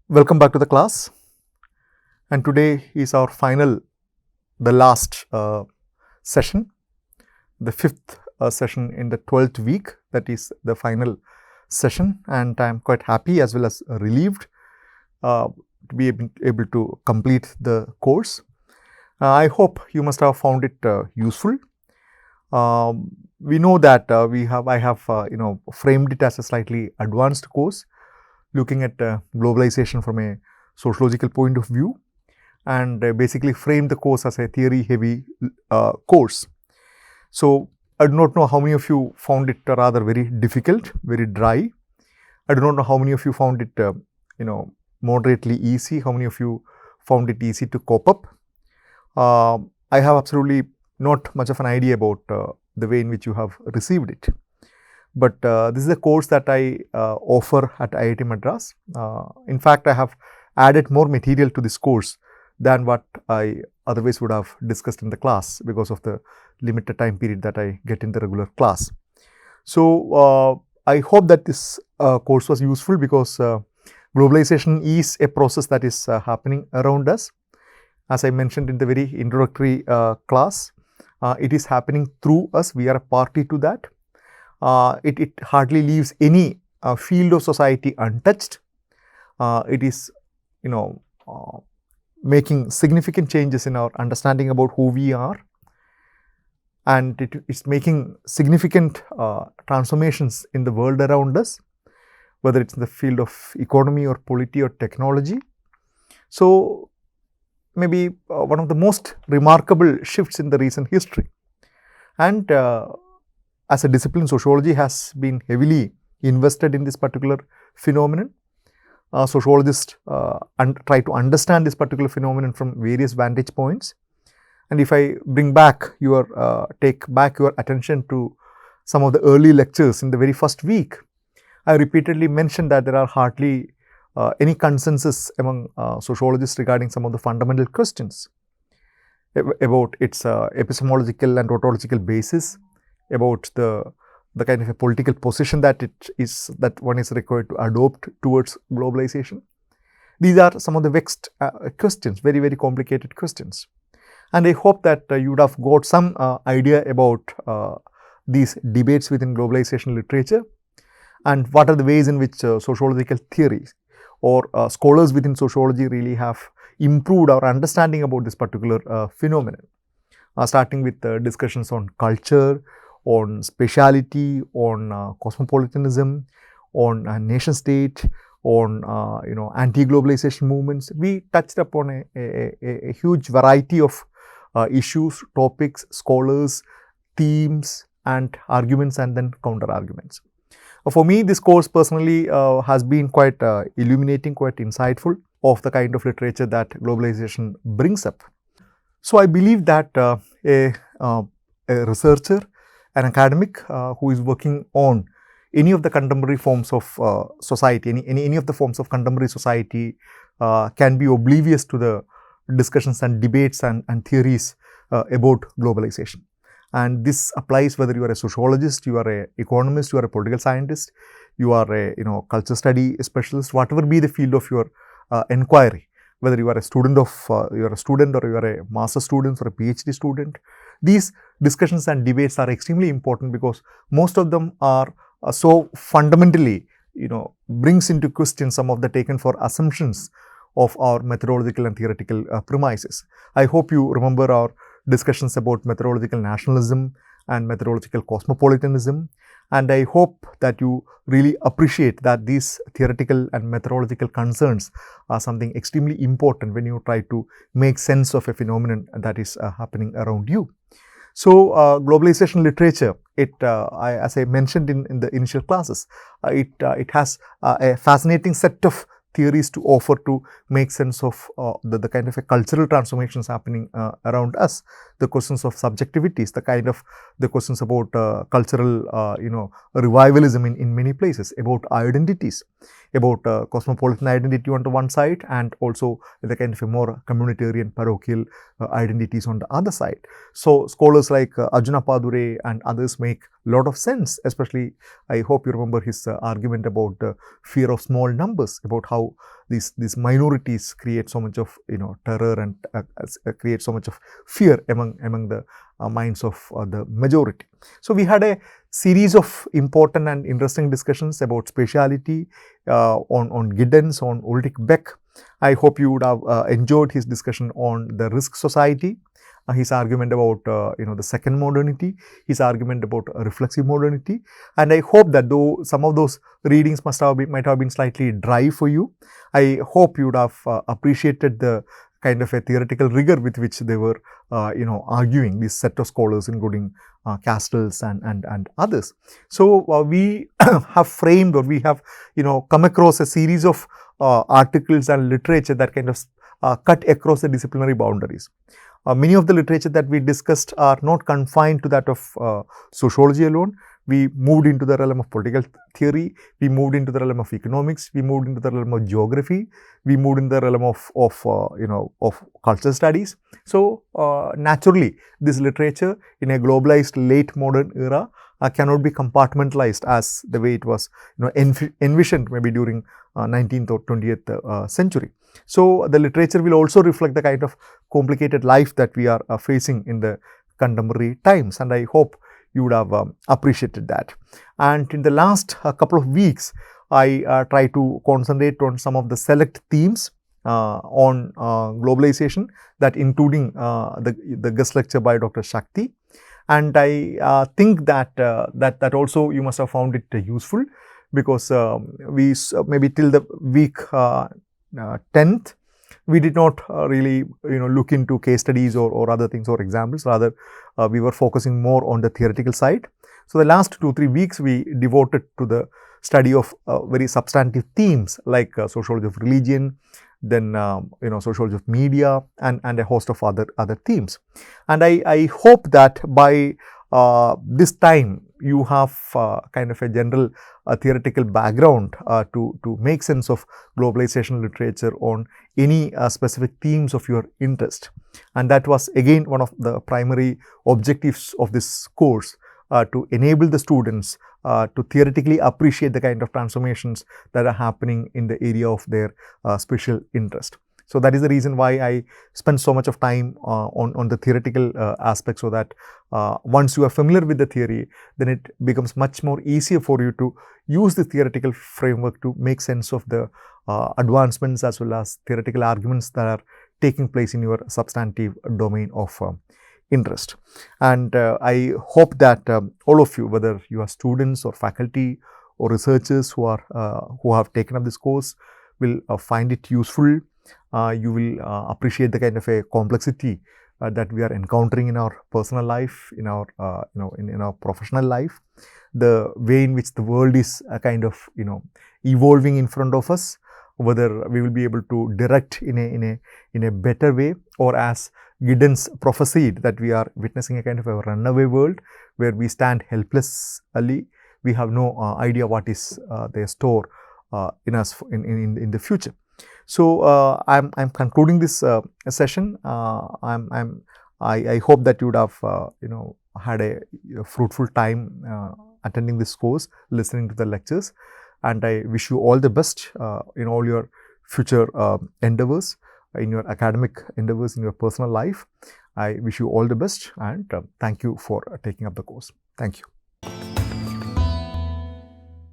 Welcome back to the class, and today is our the last session, the fifth session in the 12th week. That is the final session, and I am quite happy as well as relieved to be able to complete the course. I hope you must have found it useful. We know that I have framed it as a slightly advanced course, looking at globalization from a sociological point of view, and basically framed the course as a theory heavy course. So I do not know how many of you found it rather very difficult, very dry. I do not know how many of you found it moderately easy, how many of you found it easy to cope up. I have absolutely not much of an idea about the way in which you have received it. But this is a course that I offer at IIT Madras. In fact, I have added more material to this course than what I otherwise would have discussed in the class because of the limited time period that I get in the regular class. So I hope that this course was useful because globalization is a process that is happening around us. As I mentioned in the very introductory class, it is happening through us. We are a party to that. It hardly leaves any field of society untouched. It is, making significant changes in our understanding about who we are, and it is making significant transformations in the world around us, whether it's in the field of economy or polity or technology. So maybe one of the most remarkable shifts in the recent history. And as a discipline, sociology has been heavily invested in this particular phenomenon. Sociologists try to understand this particular phenomenon from various vantage points. And if I bring back take back your attention to some of the early lectures in the very first week, I repeatedly mentioned that there are hardly any consensus among sociologists regarding some of the fundamental questions about its epistemological and ontological basis, about the kind of a political position that one is required to adopt towards globalization. These are some of the vexed questions, very, very complicated questions. And I hope that you would have got some idea about these debates within globalization literature, and what are the ways in which sociological theories or scholars within sociology really have improved our understanding about this particular phenomenon, starting with discussions on culture, on speciality, on cosmopolitanism, on nation state, on anti-globalization movements. We touched upon a huge variety of issues, topics, scholars, themes, and arguments, and then counter arguments. For me, this course personally has been quite illuminating, quite insightful of the kind of literature that globalization brings up. So I believe that a researcher, an academic who is working on any of the contemporary forms of society, any of the forms of contemporary society, can be oblivious to the discussions and debates and theories about globalization. And this applies whether you are a sociologist, you are an economist, you are a political scientist, you are a culture study specialist, whatever be the field of your inquiry, whether you are a student or you are a master's student or a PhD student. These discussions and debates are extremely important because most of them are so fundamentally, brings into question some of the taken for assumptions of our methodological and theoretical premises. I hope you remember our discussions about methodological nationalism and methodological cosmopolitanism, and I hope that you really appreciate that these theoretical and methodological concerns are something extremely important when you try to make sense of a phenomenon that is happening around you. So globalization literature, as I mentioned in the initial classes, it has a fascinating set of theories to offer to make sense of the kind of a cultural transformations happening around us, the questions of subjectivities, the questions about cultural revivalism in many places, about identities, about cosmopolitan identity on the one side, and also the kind of a more communitarian parochial identities on the other side. So scholars like Arjuna Padure and others make a lot of sense, especially I hope you remember his argument about the fear of small numbers, about how these minorities create so much of terror and create so much of fear among the minds of the majority. So we had a series of important and interesting discussions about spatiality on Giddens, on Ulrich Beck. I hope you would have enjoyed his discussion on the risk society, his argument about the second modernity, his argument about reflexive modernity, and I hope that though some of those readings might have been slightly dry for you, I hope you would have appreciated the kind of a theoretical rigor with which they were arguing, this set of scholars including Castells and others. So we have framed, or we have come across a series of articles and literature that kind of cut across the disciplinary boundaries. Many of the literature that we discussed are not confined to that of sociology alone. We moved into the realm of political theory, we moved into the realm of economics, we moved into the realm of geography, we moved in the realm of cultural studies. So naturally, this literature in a globalized late modern era cannot be compartmentalized as the way it was envisioned maybe during 19th or 20th century. So the literature will also reflect the kind of complicated life that we are facing in the contemporary times, and I hope you would have appreciated that. And in the last couple of weeks, I try to concentrate on some of the select themes on globalization, that including the guest lecture by Dr. Shakti. And I think that that also you must have found it useful, because we maybe till the week 10th, we did not really look into case studies or other things or examples. Rather, we were focusing more on the theoretical side. So the last 2-3 weeks we devoted to the study of very substantive themes like sociology of religion, then sociology of media, and a host of other themes. And I hope that by this time you have kind of a general theoretical background to make sense of globalization literature on any specific themes of your interest. And that was again one of the primary objectives of this course, to enable the students to theoretically appreciate the kind of transformations that are happening in the area of their special interest. So that is the reason why I spend so much of time on the theoretical aspect, so that once you are familiar with the theory, then it becomes much more easier for you to use the theoretical framework to make sense of the advancements as well as theoretical arguments that are taking place in your substantive domain of interest. And I hope that all of you, whether you are students or faculty or researchers who have taken up this course, will find it useful. You will appreciate the kind of a complexity that we are encountering in our personal life, in our in our professional life, the way in which the world is kind of evolving in front of us, whether we will be able to direct in a better way, or as Giddens prophesied, that we are witnessing a kind of a runaway world where we stand helplessly. We have no idea what is their store in us in the future. So I'm concluding this session. I hope that you would have had a fruitful time attending this course, listening to the lectures, and I wish you all the best in all your future endeavors, in your academic endeavors, in your personal life. I wish you all the best, and thank you for taking up the course. Thank you.